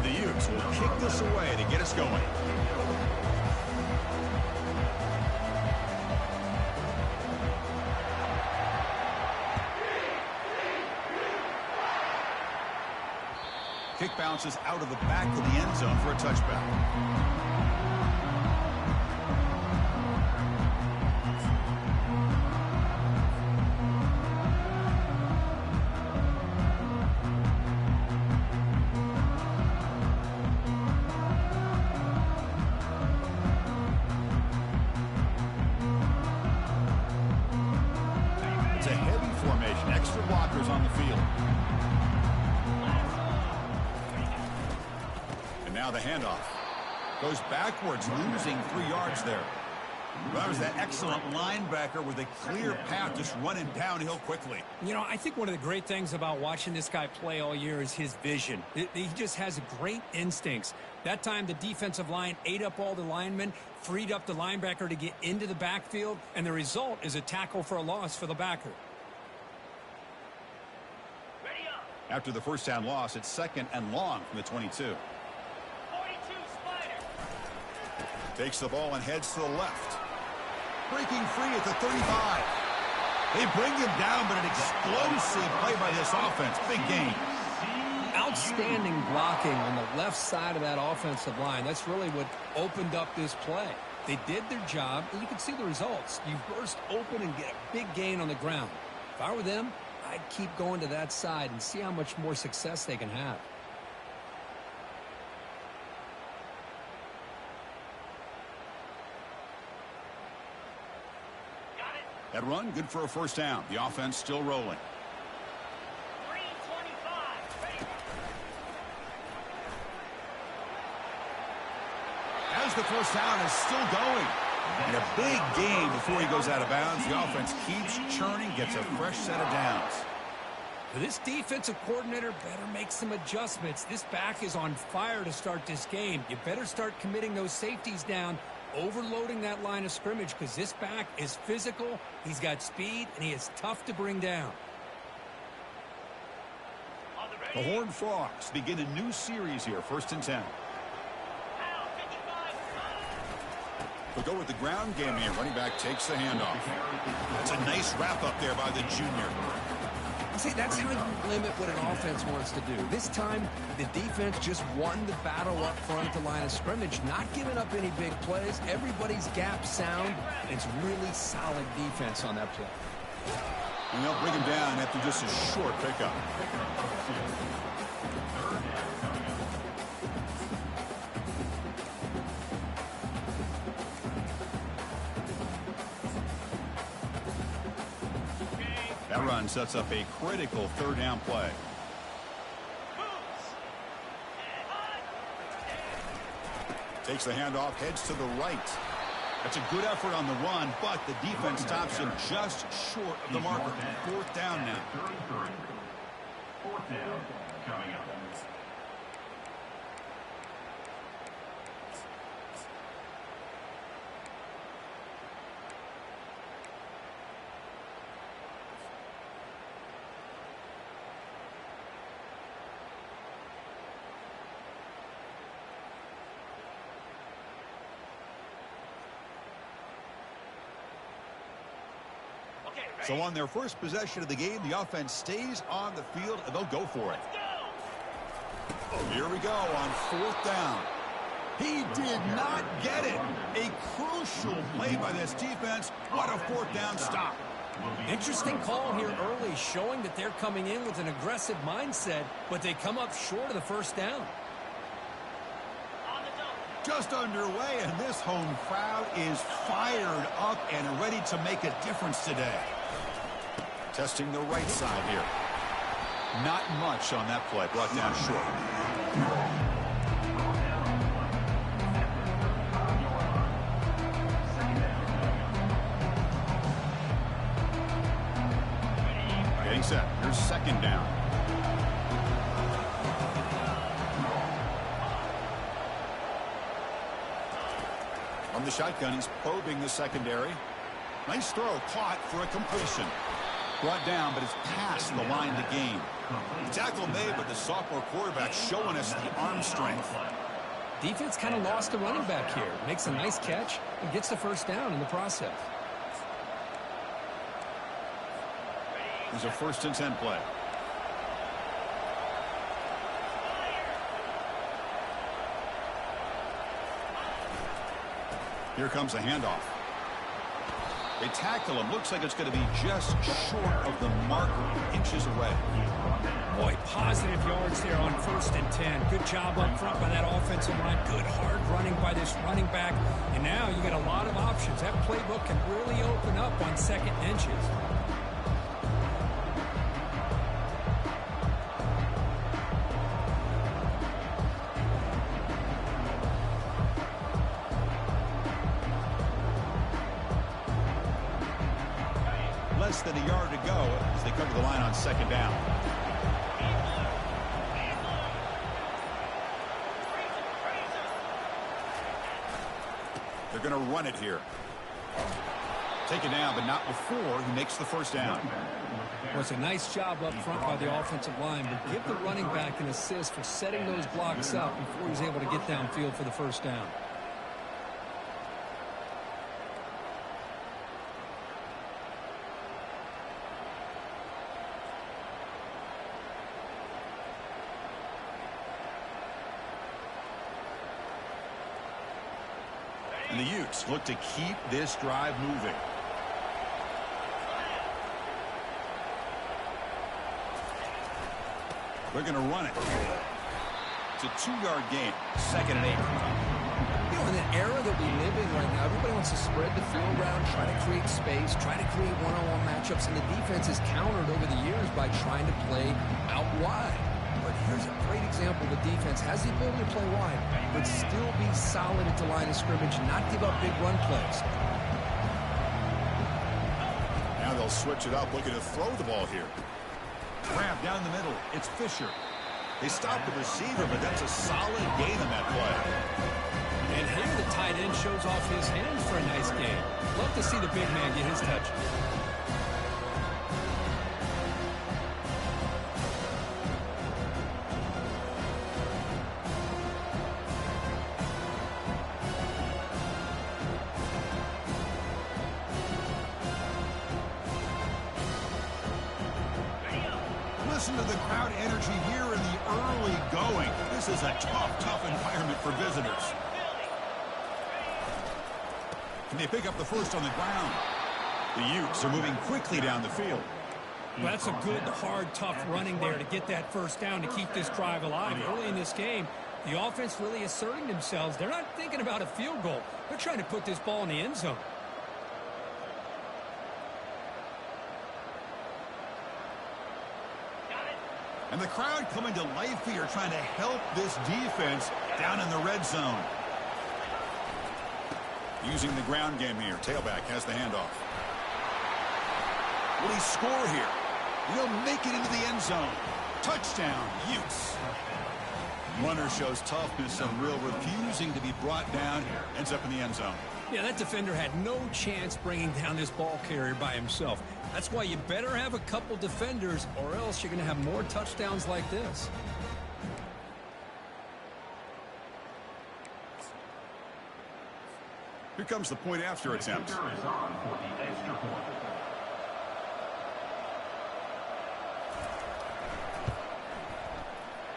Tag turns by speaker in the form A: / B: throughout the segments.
A: the Utes will kick this away to get us going. Kick bounces out of the back of the end zone for a touchback. It's a heavy formation, extra blockers on the field. Now the handoff goes backwards, losing 3 yards there. That was that excellent linebacker with a clear path, just running downhill quickly.
B: You know, I think one of the great things about watching this guy play all year is his vision. He just has great instincts. That time, the defensive line ate up all the linemen, freed up the linebacker to get into the backfield, and the result is a tackle for a loss for the backer.
A: After the first down loss, it's 2nd and long from the 22. Takes the ball and heads to the left. Breaking free at the 35. They bring him down, but an explosive play by this offense. Big gain.
B: Outstanding blocking on the left side of that offensive line. That's really what opened up this play. They did their job, and you can see the results. You burst open and get a big gain on the ground. If I were them, I'd keep going to that side and see how much more success they can have.
A: That run, good for a first down. The offense still rolling.
C: 3:25.
A: As the first down is still going. And a big gain before he goes out of bounds. The offense keeps churning, gets a fresh set of downs.
B: This defensive coordinator better make some adjustments. This back is on fire to start this game. You better start committing those safeties down, overloading that line of scrimmage, because this back is physical, he's got speed, and he is tough to bring down.
A: The Horned Frogs begin a new series here, 1st and 10. They'll go with the ground game here. Running back takes the handoff. That's a nice wrap up there by the junior.
B: See, that's how you limit what an offense wants to do. This time, the defense just won the battle up front at the line of scrimmage, not giving up any big plays. Everybody's gap sound. It's really solid defense on that play.
A: And they'll bring him down after just a short pickup. That run sets up a critical 3rd down play. Takes the handoff, heads to the right. That's a good effort on the run, but the defense stops him just short of the marker. 4th down now.
C: 4th down coming up.
A: So on their first possession of the game, the offense stays on the field, and they'll go for it. Here we go on 4th down. He did not get it. A crucial play by this defense. What a 4th down stop.
B: Interesting call here early, showing that they're coming in with an aggressive mindset, but they come up short of the first down.
A: Just underway, and this home crowd is fired up and ready to make a difference today. Testing the right side here. Not much on that play, brought down short. Getting set. Here's 2nd down. From the shotgun, he's probing the secondary. Nice throw, caught for a completion. brought down, but it's past the line to gain. The tackle made, but the sophomore quarterback showing us the arm strength.
B: Defense kind of lost the running back here. Makes a nice catch and gets the first down in the process.
A: There's a 1st and 10 play. Here comes a handoff. They tackle him. Looks like it's going to be just short of the marker, inches away.
B: Boy, positive yards there on 1st and 10. Good job up front by that offensive line. Good hard running by this running back. And now you got a lot of options. That playbook can really open up on 2nd and inches.
A: Less than a yard to go as they cover the line on 2nd down. They're going to run it here. Take it down, but not before he makes the 1st down.
B: Well, it's a nice job up front by the offensive line, but give the running back an assist for setting those blocks up before he's able to get downfield for the 1st down.
A: And the Utes look to keep this drive moving. They're going to run it. It's a 2-yard gain. 2nd and 8.
B: You know, in the era that we live in right now, everybody wants to spread the field around, try to create space, try to create one-on-one matchups, and the defense is countered over the years by trying to play out wide. But here's a great example. The defense has the ability to play wide, but still be solid at the line of scrimmage, not give up big run plays.
A: Now they'll switch it up, looking to throw the ball here. Grab down the middle. It's Fisher. They stop the receiver, but that's a solid gain on that play.
B: And here the tight end shows off his hands for a nice gain. Love to see the big man get his touch.
A: Listen to the crowd energy here in the early going. This is a tough environment for visitors. And they pick up the 1st on the ground. The Utes are moving quickly down the field.
B: Well, that's a good, hard, tough running there to get that 1st down to keep this drive alive. Early in this game, the offense really asserting themselves. They're not thinking about a field goal. They're trying to put this ball in the end zone.
A: And the crowd coming to life here, trying to help this defense down in the red zone. Using the ground game here. Tailback has the handoff. Will he score here? He'll make it into the end zone. Touchdown, Utes. Runner shows toughness and real refusing to be brought down. Ends up in the end zone.
B: Yeah, that defender had no chance bringing down this ball carrier by himself. That's why you better have a couple defenders, or else you're going to have more touchdowns like this.
A: Here comes the point after attempt.
C: Is on for the extra point.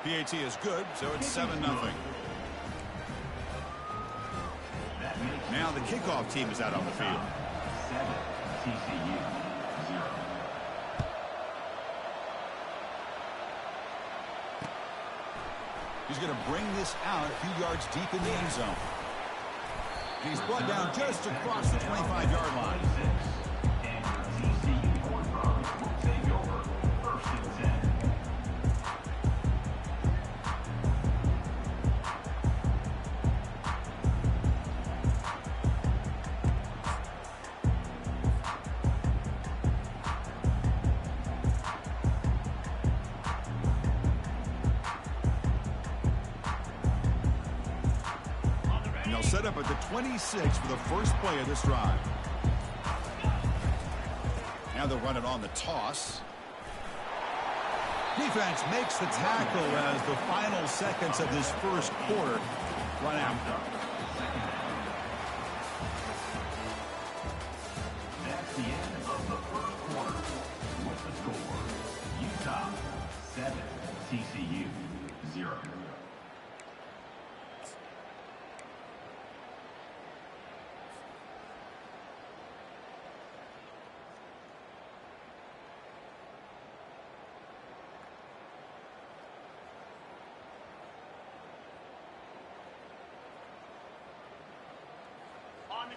A: PAT is good, so it's 7-0. Now the kickoff team is out on the field.
C: 7, TCU 0.
A: He's going to bring this out a few yards deep in the end zone. And he's brought down just across the 25-yard line.
C: And your TCU point guard will take over 1st and 10.
A: And they'll set up at the 26 for the first play of this drive. Now they'll run it on the toss. Defense makes the tackle as the final seconds of this first quarter run out.
C: That's the end of the first quarter. With the score, Utah 7, TCU 0.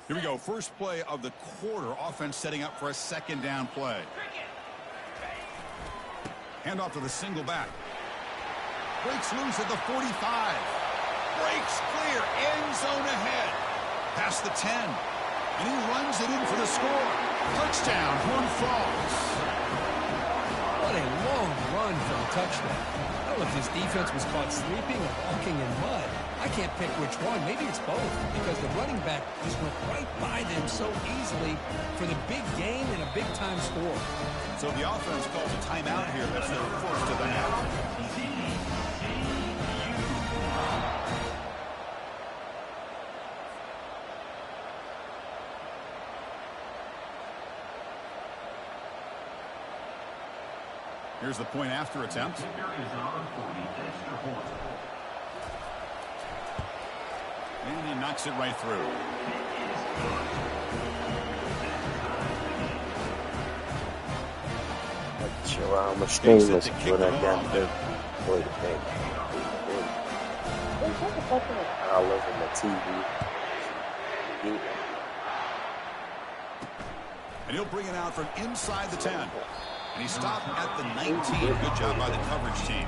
A: Here we go. First play of the quarter. Offense setting up for a second down play. Hand off to the single back. Breaks loose at the 45. Breaks clear. End zone ahead. Past the 10. And he runs it in for the score. Touchdown. Horn Frogs.
B: What a long run for a touchdown. I don't know if this defense was caught sleeping or walking in mud. I can't pick which one. Maybe it's both, because the running back just went right by them so easily for the big gain and a big-time score.
A: So the offense calls a timeout here. That's their first of the half. Here's the point after attempt. And he knocks it right through.
D: Chill out, I'm a stream this what I got there. Boy, the thing. All over the TV.
A: And he'll bring it out from inside the 10. And he stopped at the 19. Good job by the coverage team.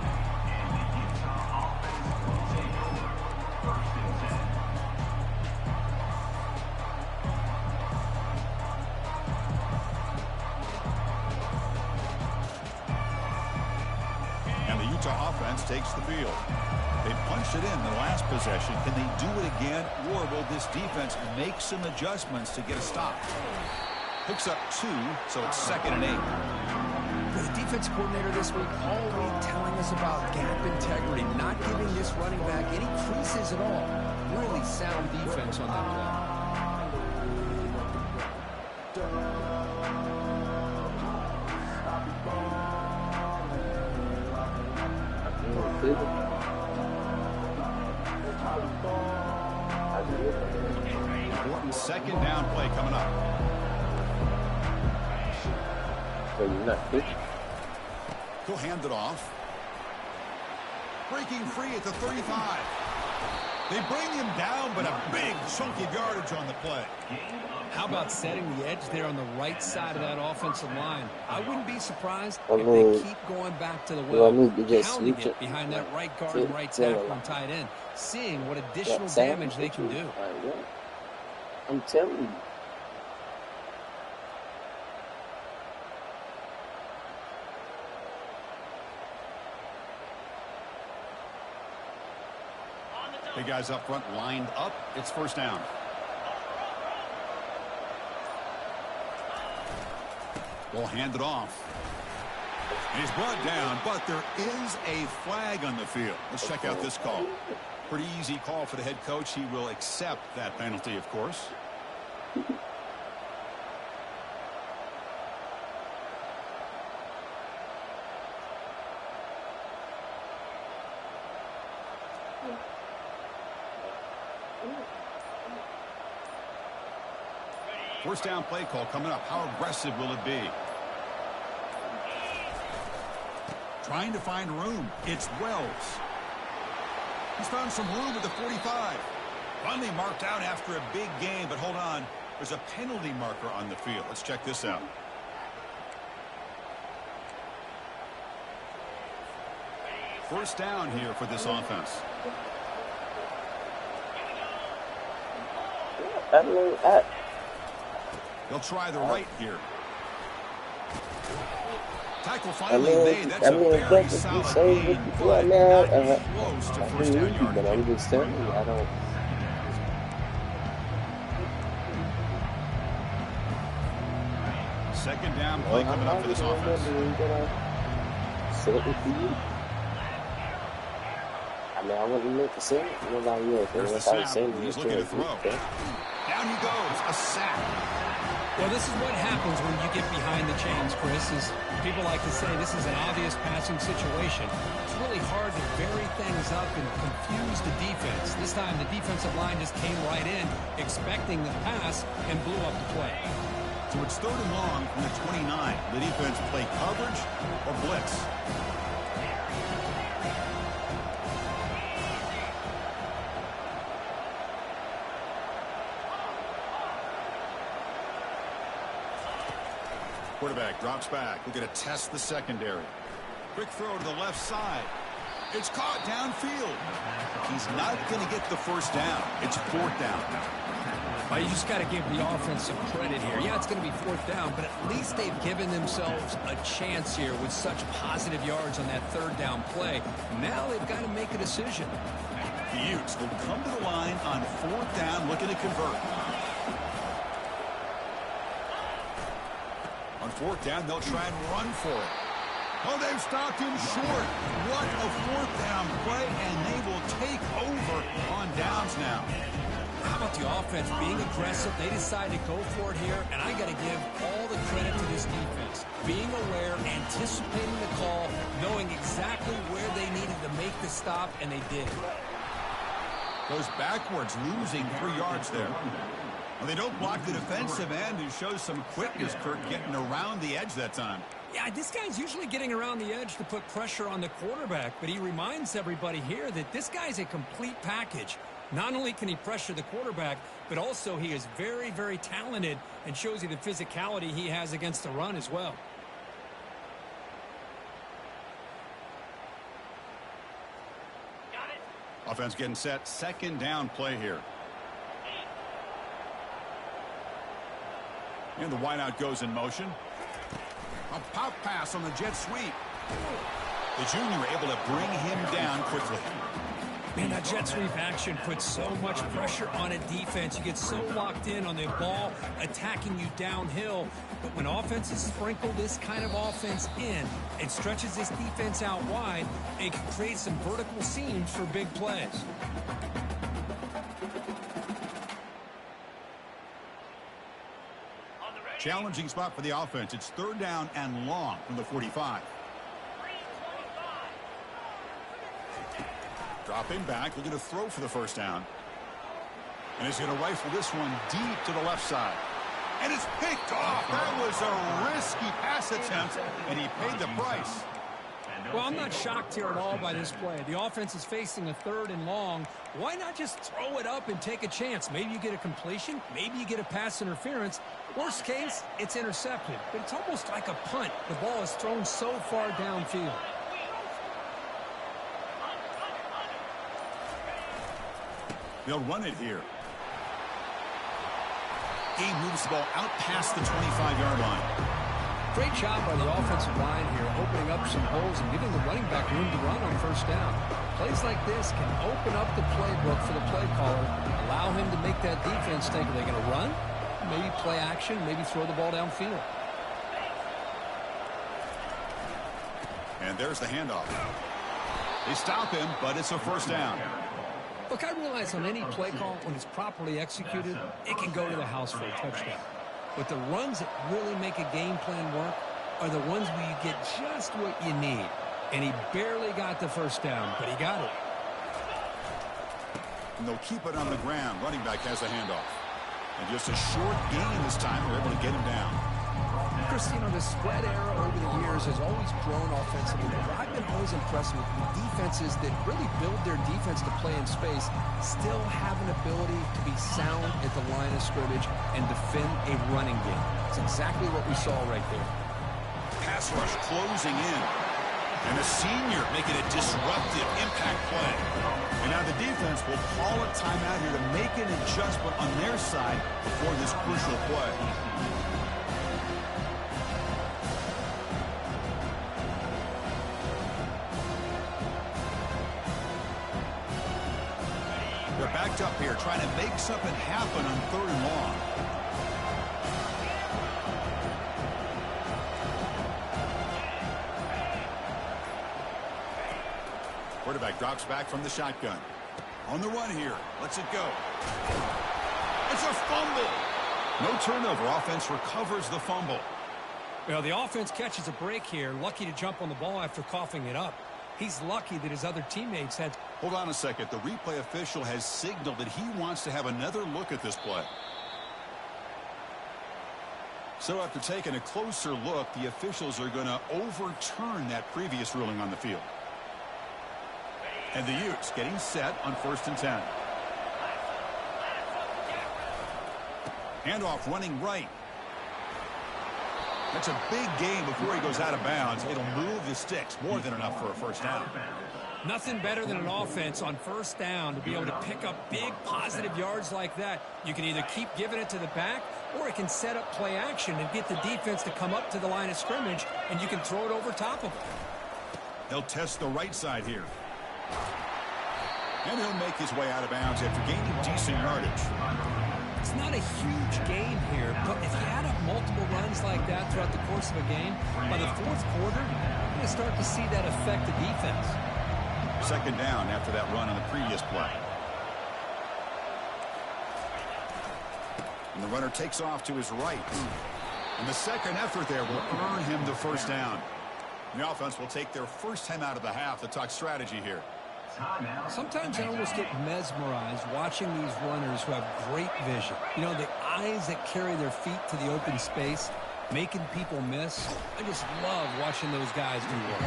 A: And the Utah offense takes the field. They punched it in the last possession. Can they do it again, or will this defense make some adjustments to get a stop? Picks up 2, so it's 2nd and 8.
B: The defense coordinator this week always telling us about gap integrity, not giving this running back any creases at all. Really sound defense on that play.
A: Important second down play coming up.
D: So you're not fishing.
A: He'll hand it off. Breaking free at the 35. They bring him down, but a big chunk of yardage on the play.
B: How about setting the edge there on the right side of that offensive line? I wouldn't be surprised
D: I
B: if
D: mean,
B: they keep going back to the well,
D: I need to just
B: pounding
D: switch
B: it
D: it
B: behind that right guard and right tackle and tight end, seeing what additional damage they can do.
D: I'm telling you.
A: The guys up front lined up. It's first down. We'll hand it off. He's brought down, but there is a flag on the field. Let's check out this call. Pretty easy call for the head coach. He will accept that penalty, of course. First down play call coming up. How aggressive will it be? Trying to find room. It's Wells. He's found some room at the 45. Finally marked out after a big game, but hold on. There's a penalty marker on the field. Let's check this out. First down here for this offense. They'll try the right here. Tackle finally made. That's a very solid gain, but not close to first down yardage.
D: But I'm just telling you, I don't.
A: second down play coming up for this offense.
D: Sit it with you. I mean, I wouldn't make the same. Nobody else.
A: There's the snap. He's looking to throw. Down he goes. A sack.
B: Well, this is what happens when you get behind the chains, Chris. Is people like to say this is an obvious passing situation. It's really hard to vary things up and confuse the defense. This time the defensive line just came right in, expecting the pass, and blew up the play.
A: So it's 3rd and long from the 29. The defense play coverage or blitz. Quarterback drops back. We're going to test the secondary. Quick throw to the left side. It's caught downfield. He's not going to get the first down. It's 4th down.
B: Well, you just got to give the offense some credit here. Yeah, it's going to be 4th down, but at least they've given themselves a chance here with such positive yards on that 3rd down play. Now they've got to make a decision.
A: The Utes will come to the line on 4th down, looking to convert. On 4th down, they'll try and run for it. Oh, they've stopped him short. What a 4th down play, and they will take over on downs now.
B: How about the offense being aggressive? They decide to go for it here, and I got to give all the credit to this defense. Being aware, anticipating the call, knowing exactly where they needed to make the stop, and they did.
A: Goes backwards, losing 3 yards there. Well, they don't block the defensive end, who shows some quickness, Kirk, getting around the edge that time.
B: Yeah, this guy's usually getting around the edge to put pressure on the quarterback, but he reminds everybody here that this guy's a complete package. Not only can he pressure the quarterback, but also he is very, very talented and shows you the physicality he has against the run as well.
A: Offense getting set. 2nd down play here. And the wideout goes in motion. A pop pass on the jet sweep. The junior able to bring him down quickly.
B: Man, that jet sweep action puts so much pressure on a defense. You get so locked in on the ball attacking you downhill. But when offenses sprinkle this kind of offense in, it stretches this defense out wide and can create some vertical seams for big plays.
A: Challenging spot for the offense. It's 3rd down and long from the 45. Dropping back, looking to throw for the 1st down. And he's going to rifle this one deep to the left side. And it's picked off. That was a risky pass attempt, and he paid the price.
B: Well, I'm not shocked here at all by this play. The offense is facing a 3rd and long. Why not just throw it up and take a chance? Maybe you get a completion. Maybe you get a pass interference. Worst case, it's intercepted. But it's almost like a punt. The ball is thrown so far downfield.
A: They'll run it here. He moves the ball out past the 25-yard line.
B: Great job by the offensive line here, opening up some holes and giving the running back room to run on 1st down. Plays like this can open up the playbook for the play caller, allow him to make that defense think, are they going to run? Maybe play action, maybe throw the ball downfield.
A: And there's the handoff. They stop him, but it's a 1st down.
B: Look, I realize on any play call, when it's properly executed, it can go to the house for a touchdown. But the runs that really make a game plan work are the ones where you get just what you need. And he barely got the 1st down, but he got it.
A: And they'll keep it on the ground. Running back has a handoff. And just a short gain this time. They're able to get him down.
B: Chris, you know, the spread era over the years has always grown offensively. But I've been always impressed with the defenses that really build their defense to play in space, still have an ability to be sound at the line of scrimmage and defend a running game. It's exactly what we saw right there.
A: Pass rush closing in. And a senior making a disruptive impact play. And now the defense will call a timeout here to make an adjustment on their side before this crucial play. They're backed up here trying to make something happen on 3rd and long. Quarterback drops back from the shotgun. On the run here. Lets it go. It's a fumble. No turnover. Offense recovers the fumble.
B: Well, the offense catches a break here. Lucky to jump on the ball after coughing it up. He's lucky that his other teammates had...
A: Hold on a second. The replay official has signaled that he wants to have another look at this play. So after taking a closer look, the officials are going to overturn that previous ruling on the field. And the Utes getting set on 1st and 10. Handoff running right. That's a big gain before he goes out of bounds. It'll move the sticks. More than enough for a first down.
B: Nothing better than an offense on 1st down to be able to pick up big positive yards like that. You can either keep giving it to the back, or it can set up play action and get the defense to come up to the line of scrimmage, and you can throw it over top of them.
A: They'll test the right side here. And he'll make his way out of bounds after gaining decent yardage.
B: It's not a huge gain here, but if you add up multiple runs like that throughout the course of a game, by the 4th quarter, you're going to start to see that affect the defense.
A: 2nd down after that run on the previous play. And the runner takes off to his right. And the second effort there will earn him the first down. The offense will take their first time out of the half to talk strategy here.
B: Sometimes I almost get mesmerized watching these runners who have great vision. You know, the eyes that carry their feet to the open space, making people miss. I just love watching those guys do work.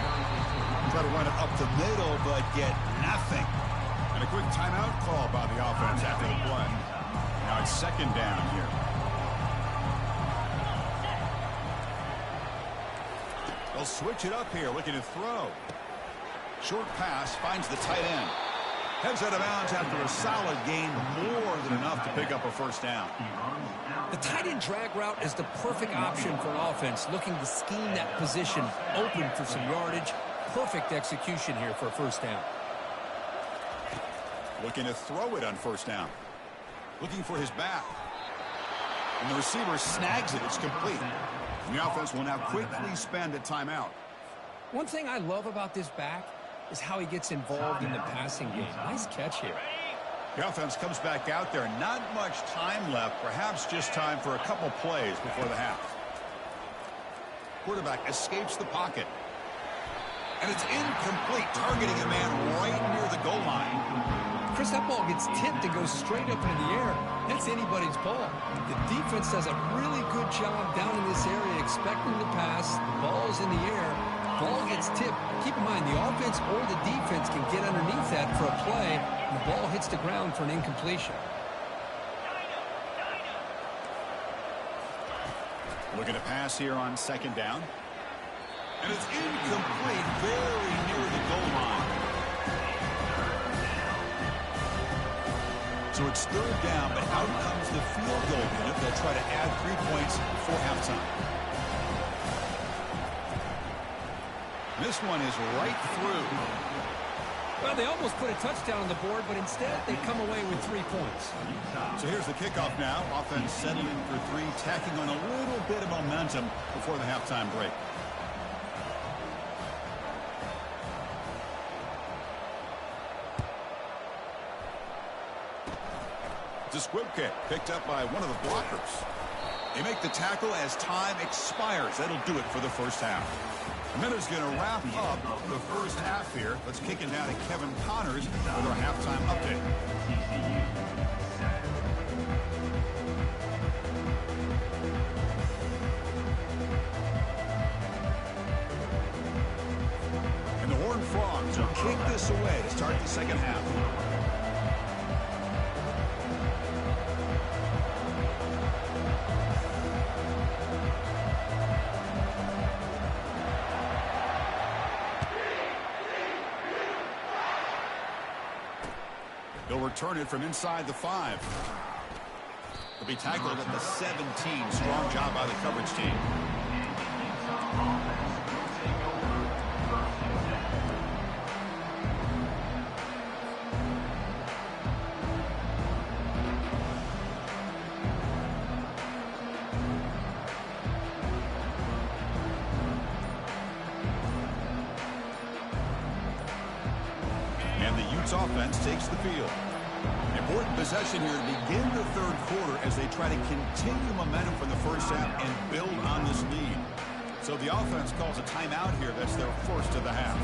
A: Try to run it up the middle, but get nothing. And a quick timeout call by the offense after the play. Now it's 2nd down here. They'll switch it up here, looking to throw. Short pass finds the tight end. Heads out of bounds after a solid gain, more than enough to pick up a first down.
B: The tight end drag route is the perfect option for an offense looking to scheme that position open for some yardage. Perfect execution here for a first down.
A: Looking to throw it on 1st down. Looking for his back. And the receiver snags it. It's complete. And the offense will now quickly spend a timeout.
B: One thing I love about this back is how he gets involved in the passing game. Nice catch here.
A: The offense comes back out there. Not much time left. Perhaps just time for a couple plays before the half. Quarterback escapes the pocket. And it's incomplete, targeting a man right near the goal line.
B: Chris, that ball gets tipped and goes straight up into the air. That's anybody's ball. The defense does a really good job down in this area expecting the pass. The ball's in the air. Ball gets tipped. Keep in mind, the offense or the defense can get underneath that for a play, and the ball hits the ground for an incompletion.
A: Looking to pass here on 2nd down. And it's incomplete, very near the goal line. So it's 3rd down, but out comes the field goal unit. They'll try to add 3 points before halftime. This one is right through.
B: Well, they almost put a touchdown on the board, but instead they come away with 3 points.
A: So here's the kickoff now. Offense settling for 3, tacking on a little bit of momentum before the halftime break. It's a squib kick picked up by one of the blockers. They make the tackle as time expires. That'll do it for the first half. And then it's going to wrap up the first half here. Let's kick it down to Kevin Connors with our halftime update. And the Horned Frogs will kick this away to start the second half. They'll return it from inside the 5. They'll be tackled at the 17. Strong job by the coverage team. And the Utes offense takes the field. Important possession here to begin the third quarter as they try to continue momentum from the first half and build on this lead. So the offense calls a timeout here. That's their first of the half.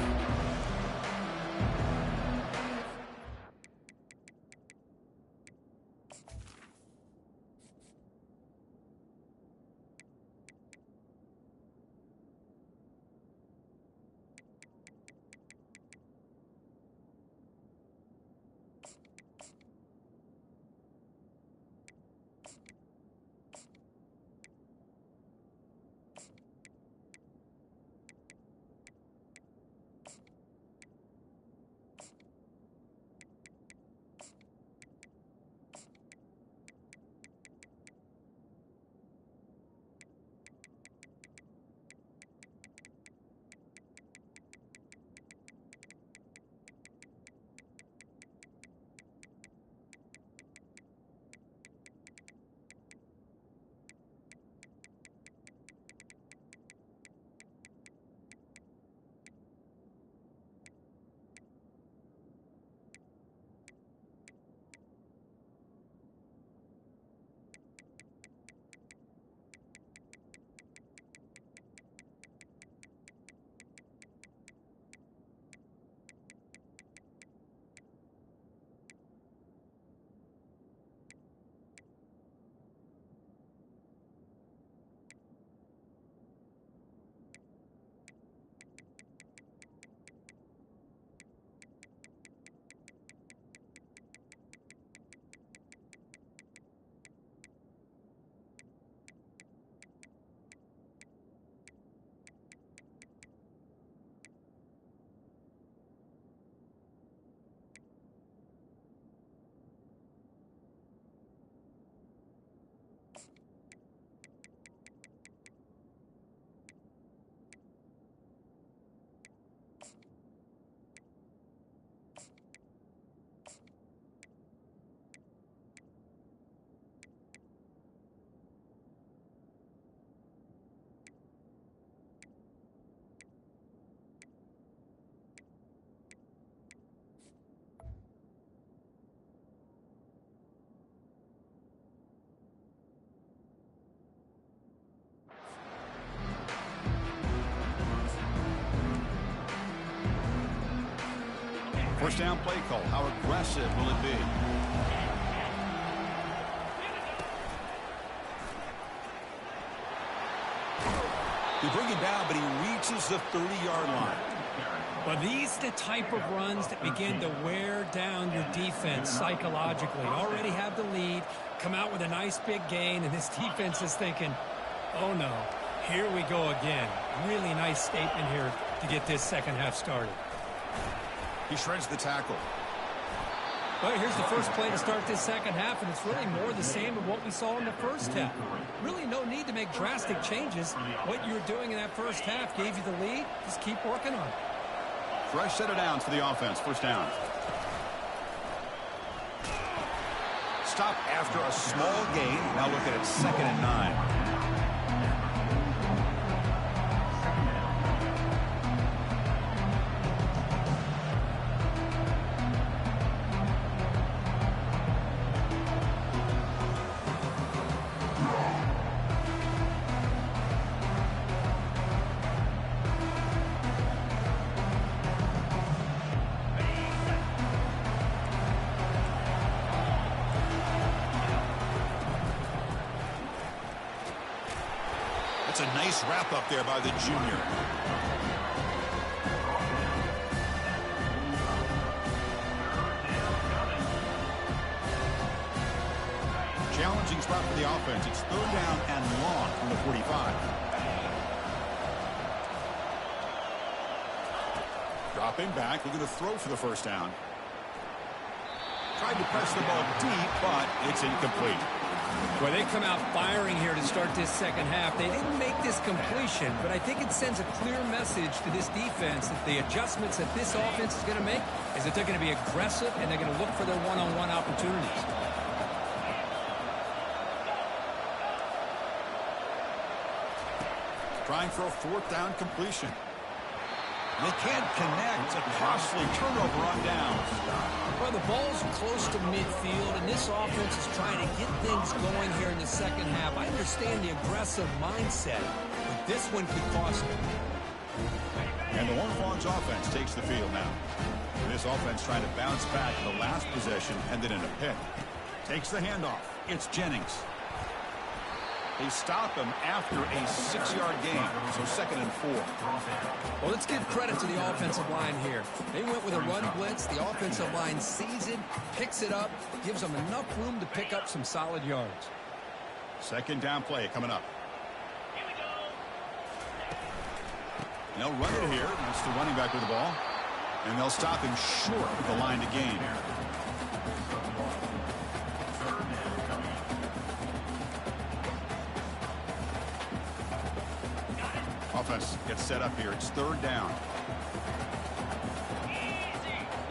A: First down play call. How aggressive will it be? They bring him down, but he reaches the 30-yard line.
B: Well, these are the type of runs that begin to wear down your defense psychologically. Already have the lead, come out with a nice big gain, and this defense is thinking, oh no, here we go again. Really nice statement here to get this second half started.
A: He shreds the tackle.
B: Well, here's the first play to start this second half, and it's really more the same of what we saw in the first half. Really no need to make drastic changes. What you were doing in that first half gave you the lead. Just keep working on it.
A: Fresh set of downs for the offense. First down. Stop after a small gain. Now look at it, 2nd and 9. That's a nice wrap up there by the junior. Challenging spot for the offense. It's 3rd down and long from the 45. Dropping back, looking to throw for the first down. Tried to press the ball deep, but it's incomplete.
B: Well, they come out firing here to start this second half. They didn't make this completion, but I think it sends a clear message to this defense that the adjustments that this offense is going to make is that they're going to be aggressive and they're going to look for their one-on-one opportunities.
A: Trying for a 4th down completion. They can't connect. A costly turnover on downs.
B: Well, the ball's close to midfield, and this offense is trying to get things going here in the second half. I understand the aggressive mindset, but this one could cost them.
A: And the Horned Frogs offense takes the field now. This offense trying to bounce back. The last possession ended in a pick. Takes the handoff. It's Jennings. They stop him after a 6-yard gain, so 2nd and 4.
B: Well, let's give credit to the offensive line here. They went with a run blitz. The offensive line sees it, picks it up, gives them enough room to pick up some solid yards.
A: 2nd down play coming up. They'll run it here. That's the running back with the ball. And they'll stop him short of the line to gain. Offense gets set up here. It's 3rd down.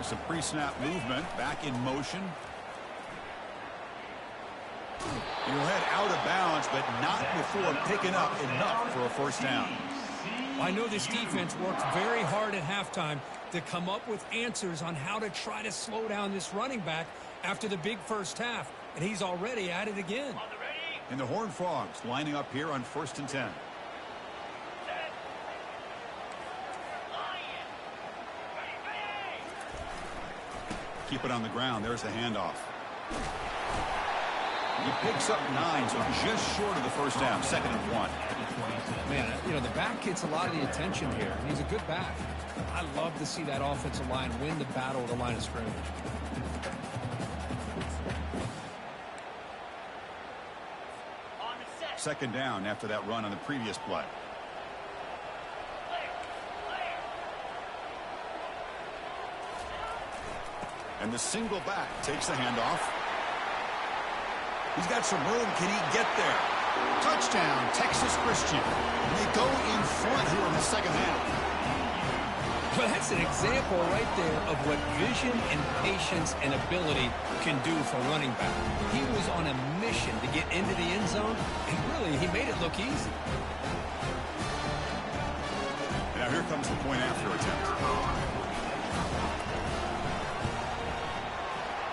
A: Some pre-snap movement. Back in motion. He'll head out of bounds, but not before picking up enough for a 1st down.
B: I know this defense worked very hard at halftime to come up with answers on how to try to slow down this running back after the big first half, and he's already at it again.
A: And the Horned Frogs lining up here on 1st and 10. Keep it on the ground. There's the handoff. He picks up 9, so just short of the 1st down. 2nd and 1.
B: Man, you know, the back gets a lot of the attention here. He's a good back. I love to see that offensive line win the battle at the line of scrimmage.
A: Second down after that run on the previous play. And the single back takes the handoff. He's got some room. Can he get there? Touchdown, Texas Christian. They go in front here in the second half.
B: Well, that's an example right there of what vision and patience and ability can do for a running back. He was on a mission to get into the end zone, and really, he made it look easy.
A: Now here comes the point after attempt.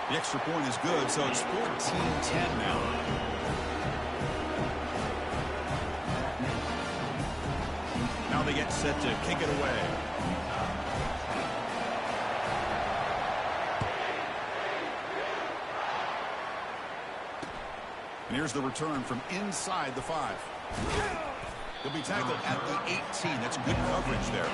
A: The extra point is good, so it's 14-10 now. Now they get set to kick it away. And here's the return from inside the 5. He'll be tackled at the 18. That's good coverage there.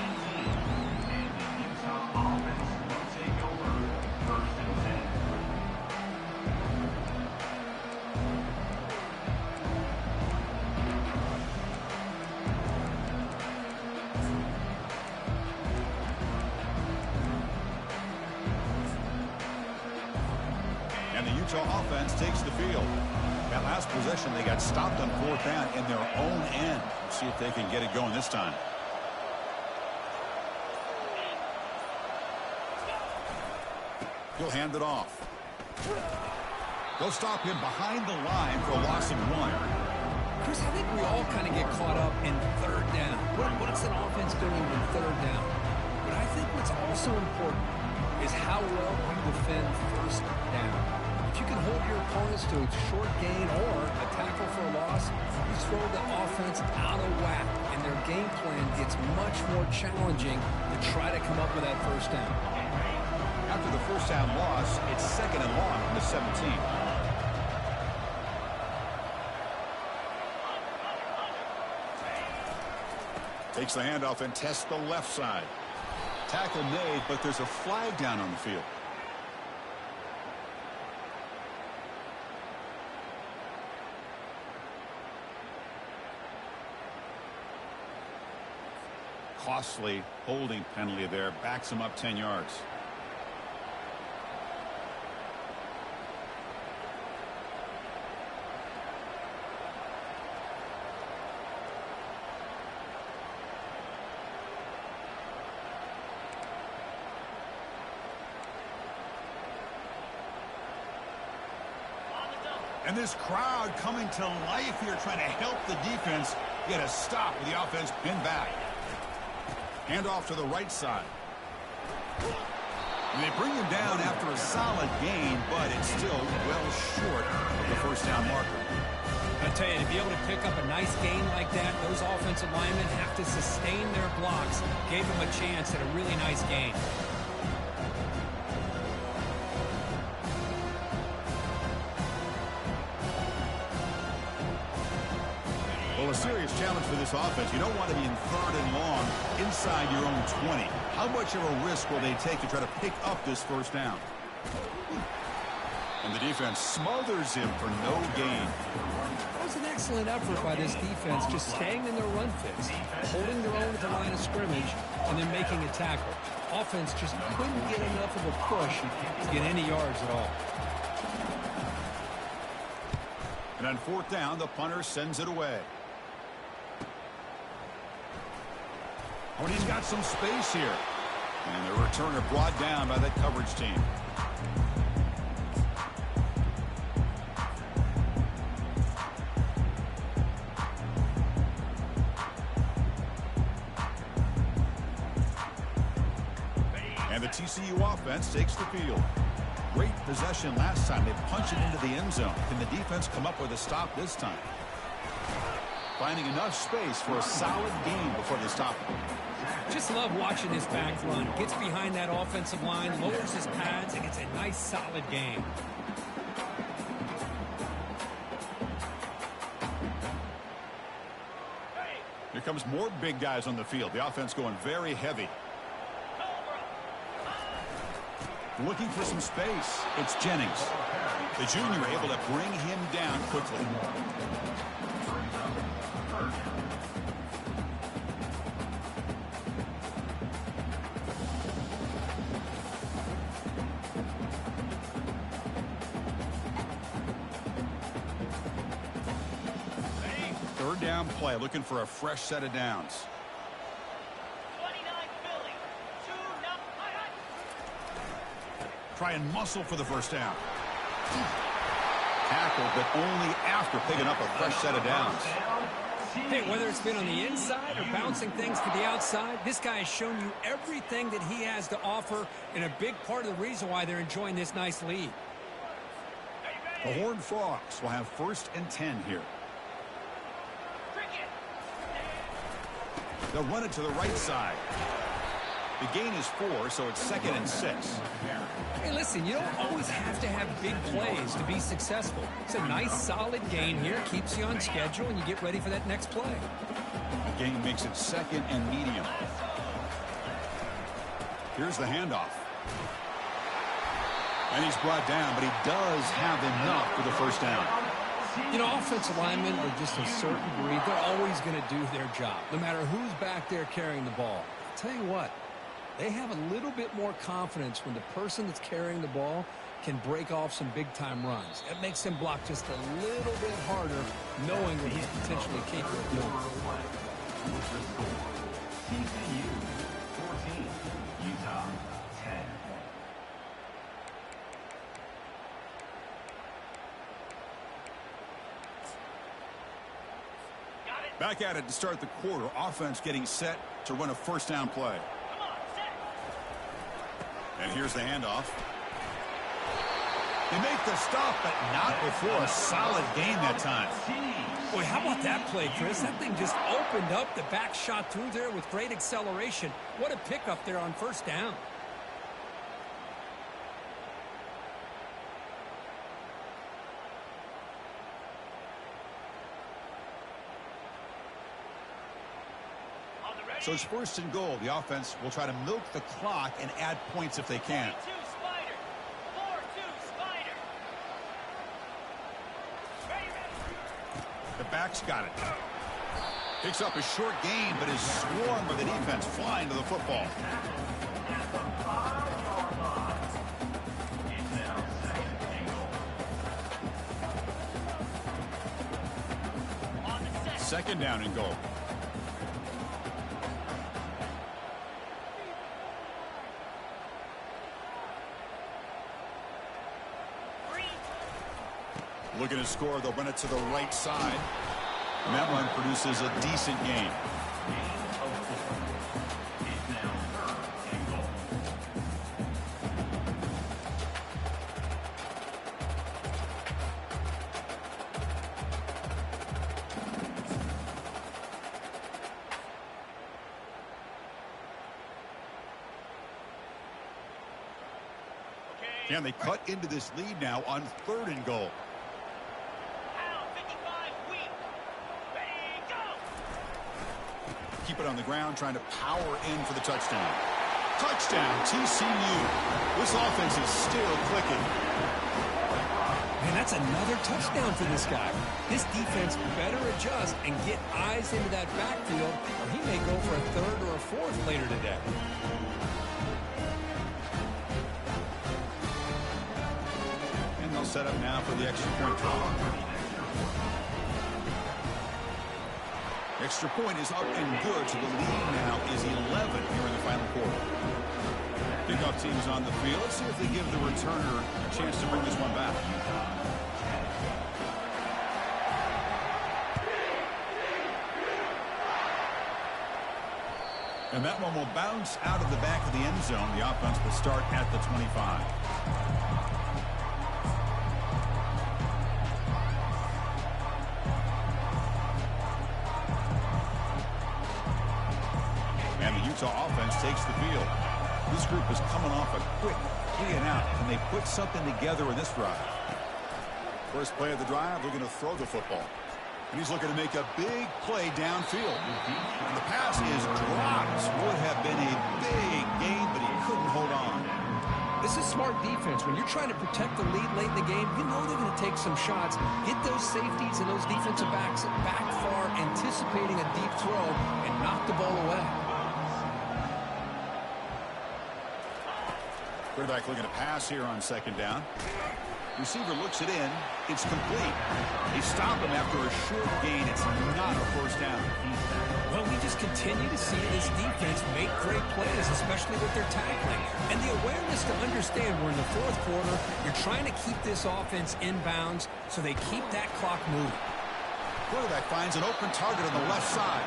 A: And the Utah offense takes the field. That last possession, they got stopped on 4th down in their own end. Let's see if they can get it going this time. He'll hand it off. They'll stop him behind the line for a loss of 1.
B: Chris, I think we all kind of get caught up in 3rd down. What's an offense doing in 3rd down? But I think what's also important is how well you defend 1st down. If you can hold your opponents to a short gain or a tackle for a loss, you throw the offense out of whack, and their game plan gets much more challenging to try to come up with that 1st down.
A: After the 1st down loss, it's 2nd and long from the 17. Takes the handoff and tests the left side. Tackle made, but there's a flag down on the field. Costly holding penalty there. Backs him up 10 yards. And this crowd coming to life here, trying to help the defense get a stop with the offense pinned back. Hand off to the right side. And they bring him down after a solid gain, but it's still well short of the first down marker.
B: I tell you, to be able to pick up a nice gain like that, those offensive linemen have to sustain their blocks. Gave him a chance at a really nice gain.
A: Well, a serious challenge for this offense. You don't want to be in 3rd and long inside your own 20. How much of a risk will they take to try to pick up this first down? And the defense smothers him for no gain.
B: That was an excellent effort by this defense, just staying in their run fits, holding their own at the line of scrimmage, and then making a tackle. Offense just couldn't get enough of a push to get any yards at all.
A: And on 4th down, the punter sends it away. Oh, and he's got some space here. And the returner brought down by that coverage team. And the TCU offense takes the field. Great possession last time. They punch it into the end zone. Can the defense come up with a stop this time? Finding enough space for a solid gain before they stop him.
B: Just love watching this back run. Gets behind that offensive line, lowers his pads, and gets a nice solid gain.
A: Here comes more big guys on the field. The offense going very heavy. Looking for some space. It's Jennings. The junior able to bring him down quickly. Third down play, looking for a fresh set of downs. Try and muscle for the first down. Tackle, but only after picking up a fresh set of downs.
B: Hey, whether it's been on the inside or bouncing things to the outside, this guy has shown you everything that he has to offer, and a big part of the reason why they're enjoying this nice lead.
A: The Horned Frogs will have 1st and 10 here. They'll run it to the right side. The gain is 4, so it's 2nd and 6.
B: Hey, listen, you don't always have to have big plays to be successful. It's a nice, solid gain here. Keeps you on schedule, and you get ready for that next play.
A: The gain makes it 2nd and medium. Here's the handoff. And he's brought down, but he does have enough for the first down.
B: You know, offensive linemen are just a certain breed. They're always going to do their job, no matter who's back there carrying the ball. I'll tell you what, they have a little bit more confidence when the person that's carrying the ball can break off some big-time runs. It makes him block just a little bit harder, knowing what he's potentially capable of doing.
C: TCU 14, Utah 10.
A: Back at it to start the quarter. Offense getting set to run a first down play. And here's the handoff. They make the stop, but not before a solid gain that time.
B: Boy, how about that play, Chris? That thing just opened up. The back shot through there with great acceleration. What a pickup there on first down.
A: So it's 1st and goal. The offense will try to milk the clock and add points if they can. The back's got it. Picks up a short gain, but is swarmed by the defense flying to the football. Second down and goal. Looking to score, they'll run it to the right side. And that one produces a decent gain. And they cut into this lead now on 3rd and goal. Keep it on the ground, trying to power in for the touchdown. Touchdown, TCU. This offense is still clicking.
B: Man, that's another touchdown for this guy. This defense better adjust and get eyes into that backfield, or he may go for a 3rd or a 4th later today.
A: And they'll set up now for the extra point draw. Extra point is up and good, so the lead now is 11 here in the final quarter. Kickoff team's on the field. Let's see if they give the returner a chance to bring this one back. And that one will bounce out of the back of the end zone. The offense will start at the 25. And the Utah offense takes the field. This group is coming off a quick 3 and out, and they put something together in this drive. First play of the drive, they're going to throw the football. And he's looking to make a big play downfield. And the pass is dropped. Would have been a big gain, but he couldn't hold on.
B: This is smart defense. When you're trying to protect the lead late in the game, you know they're going to take some shots. Get those safeties and those defensive backs back far, anticipating a deep throw, and knock the ball away.
A: Quarterback looking to pass here on 2nd down. Receiver looks it in. It's complete. They stop him after a short gain. It's not a 1st down.
B: Well, we just continue to see this defense make great plays, especially with their tackling. And the awareness to understand we're in the 4th quarter, you're trying to keep this offense in bounds so they keep that clock moving.
A: Quarterback finds an open target on the left side.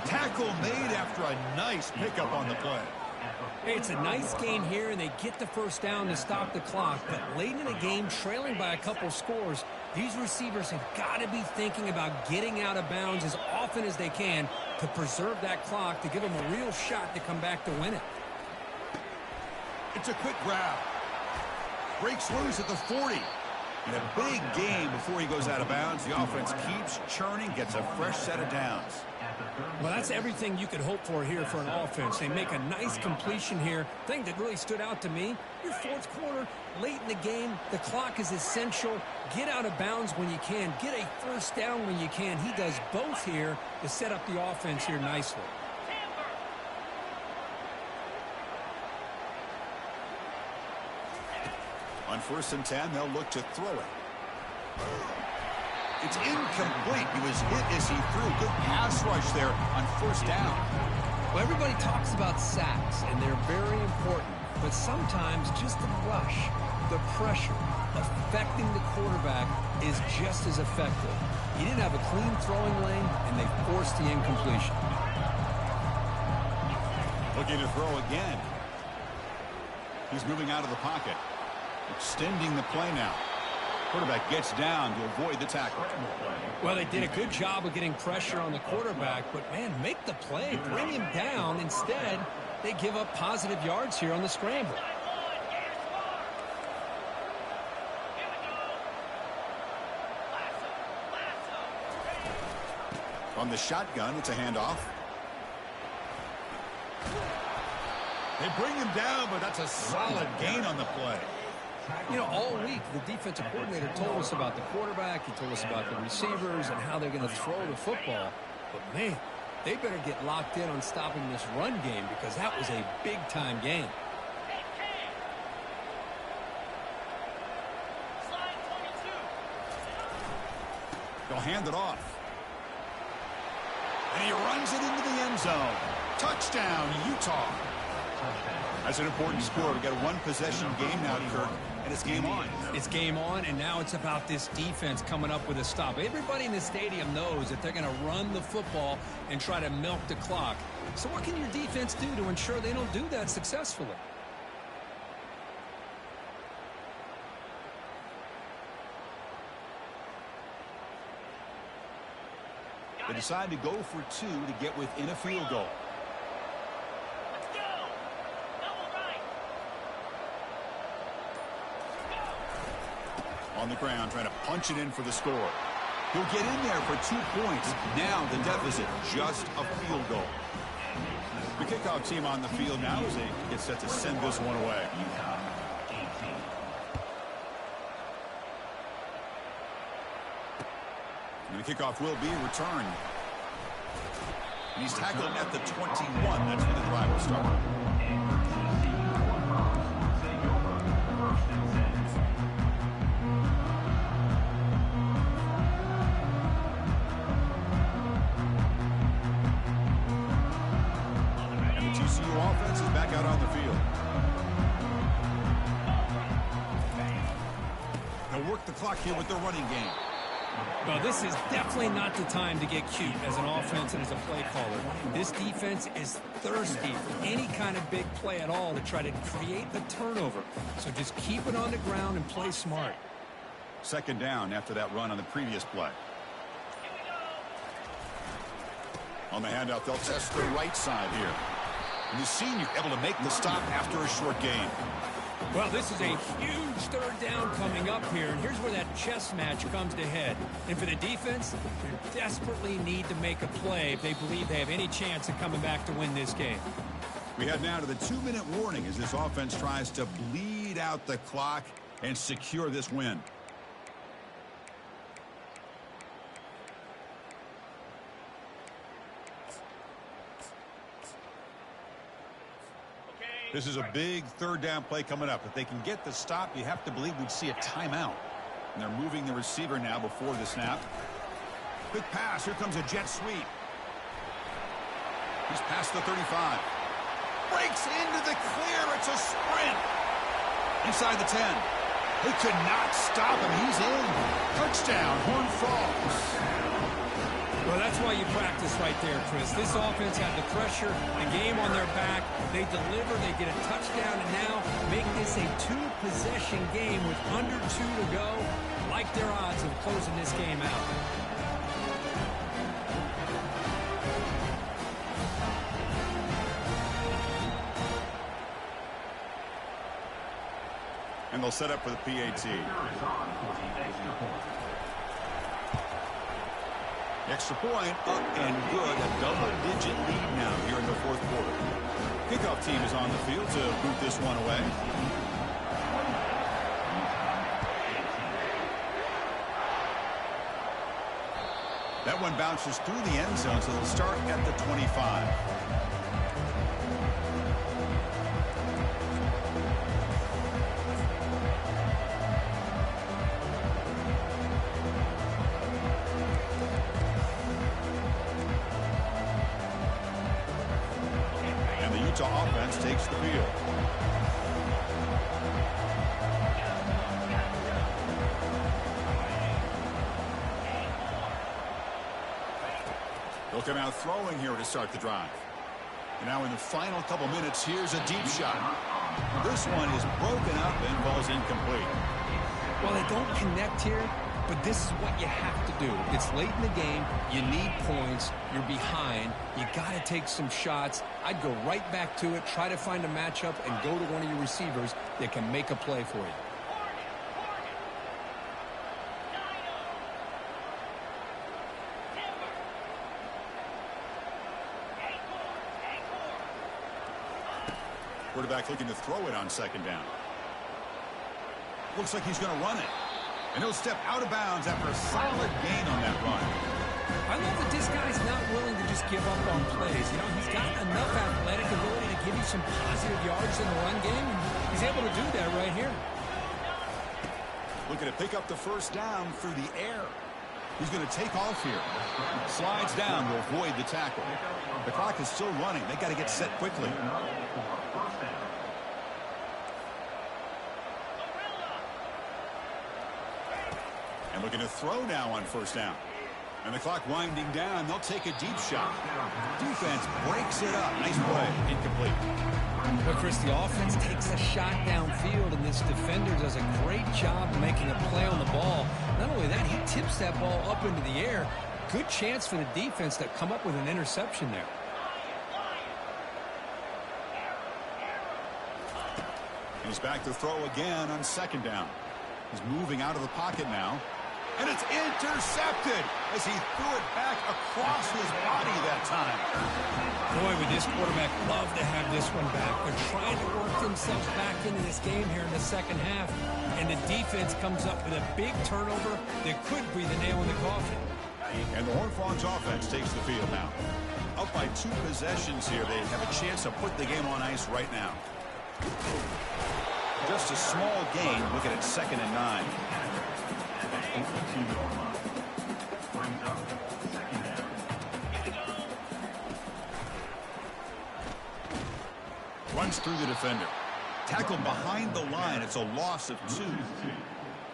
A: Tackle made after a nice pickup on the play.
B: Hey, it's a nice gain here, and they get the 1st down to stop the clock. But late in the game, trailing by a couple scores, these receivers have got to be thinking about getting out of bounds as often as they can to preserve that clock, to give them a real shot to come back to win it.
A: It's a quick grab. Breaks loose at the 40. And a big gain before he goes out of bounds. The offense keeps churning, gets a fresh set of downs.
B: Well, that's everything you could hope for here for an offense. They make a nice completion here. Thing that really stood out to me, your 4th quarter, late in the game, the clock is essential. Get out of bounds when you can. Get a 1st down when you can. He does both here to set up the offense here nicely.
A: On 1st and 10, they'll look to throw it. It's incomplete. He was hit as he threw. Good pass rush there on 1st down.
B: Well, everybody talks about sacks, and they're very important. But sometimes just the rush, the pressure, affecting the quarterback is just as effective. He didn't have a clean throwing lane, and they forced the incompletion.
A: Looking to throw again. He's moving out of the pocket. Extending the play now. Quarterback gets down to avoid the tackle.
B: Well, they did a good job of getting pressure on the quarterback, but, man, make the play. Bring him down. Instead, they give up positive yards here on the scramble.
A: On the shotgun, it's a handoff. They bring him down, but that's a solid gain on the play.
B: You know, all week, the defensive coordinator told us about the quarterback. He told us about the receivers and how they're going to throw the football. But, man, they better get locked in on stopping this run game because that was a big-time game.
A: They'll hand it off. And he runs it into the end zone. Touchdown, Utah. That's an important score. We've got a one-possession game now, Kirk, and it's game on.
B: It's game on, and now it's about this defense coming up with a stop. Everybody in the stadium knows that they're going to run the football and try to milk the clock. So what can your defense do to ensure they don't do that successfully?
A: They decide to go for 2 to get within a field goal. On the ground, trying to punch it in for the score. He'll get in there for 2 points. Now the deficit, just a field goal. The kickoff team on the field now as they get set to send this one away. And the kickoff will be returned. And he's tackled at the 21. That's where the drive will start. Offense is back out on the field. They'll work the clock here with their running game.
B: Well, this is definitely not the time to get cute as an offense and as a play caller. This defense is thirsty for any kind of big play at all to try to create a turnover. So just keep it on the ground and play smart.
A: Second down after that run on the previous play. On the handout, they'll test the right side here. And the senior able to make the stop after a short gain.
B: Well, this is a huge third down coming up here, and here's where that chess match comes to head. And for the defense, they desperately need to make a play if they believe they have any chance of coming back to win this game.
A: We head now to the 2-minute warning as this offense tries to bleed out the clock and secure this win. This is a big third down play coming up. If they can get the stop, you have to believe we'd see a timeout. And they're moving the receiver now before the snap. Quick pass. Here comes a jet sweep. He's past the 35. Breaks into the clear. It's a sprint. Inside the 10. They could not stop him. He's in. Touchdown. Horn Frogs.
B: Well, that's why you practice right there, Chris. This offense had the pressure, the game on their back. They deliver, they get a touchdown, and now make this a 2-possession game with under 2 to go. Like their odds of closing this game out.
A: And they'll set up for the PAT. Extra point, up and good. A double-digit lead now here in the fourth quarter. Kickoff team is on the field to boot this one away. That one bounces through the end zone, so they'll start at the 25. Offense takes the field. They'll come out throwing here to start the drive. And now in the final couple minutes, here's a deep shot. This one is broken up and falls incomplete.
B: Well, they don't connect here, but this is what you have to do. It's late in the game. You need points. You're behind. You got to take some shots. I'd go right back to it, try to find a matchup, and go to one of your receivers that can make a play for you.
A: Quarterback looking to throw it on second down. Looks like he's going to run it. And he'll step out of bounds after a solid gain on that run.
B: I love that this guy's not willing to just give up on plays. You know, he's got enough athletic ability to give you some positive yards in the run game, and he's able to do that right here.
A: Looking to pick up the first down through the air. He's going to take off here. Slides down to avoid the tackle. The clock is still running. They got to get set quickly. And looking to throw now on first down. And the clock winding down. They'll take a deep shot. Defense breaks it up. Nice play. Incomplete.
B: Well, Chris, the offense takes a shot downfield, and this defender does a great job of making a play on the ball. Not only that, he tips that ball up into the air. Good chance for the defense to come up with an interception there.
A: He's back to throw again on second down. He's moving out of the pocket now. And it's intercepted as he threw it back across his body that time.
B: Boy, would this quarterback love to have this one back. They're trying to work themselves back into this game here in the second half. And the defense comes up with a big turnover that could be the nail in the coffin.
A: And the Horned Frogs offense takes the field now. Up by 2 possessions here. They have a chance to put the game on ice right now. Just a small gain. Looking at 2nd and 9. Runs through the defender. Tackled behind the line. It's a loss of 2.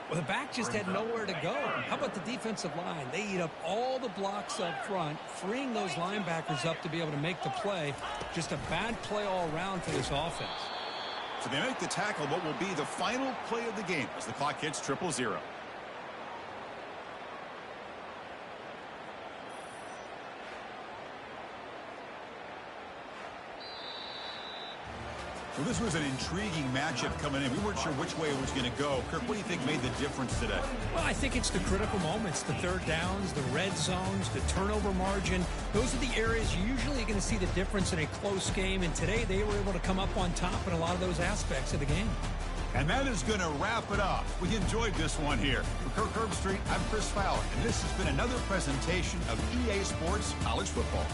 B: Well, the back just had nowhere to go. How about the defensive line? They eat up all the blocks up front, freeing those linebackers up to be able to make the play. Just a bad play all around for this offense.
A: So they make the tackle, what will be the final play of the game as the clock hits 0-0. Well, this was an intriguing matchup coming in. We weren't sure which way it was going to go. Kirk, what do you think made the difference today?
B: Well, I think it's the critical moments, the third downs, the red zones, the turnover margin. Those are the areas you're usually going to see the difference in a close game. And today they were able to come up on top in a lot of those aspects of the game.
A: And that is going to wrap it up. We enjoyed this one here. For Kirk Herbstreit, I'm Chris Fowler, and this has been another presentation of EA Sports College Football.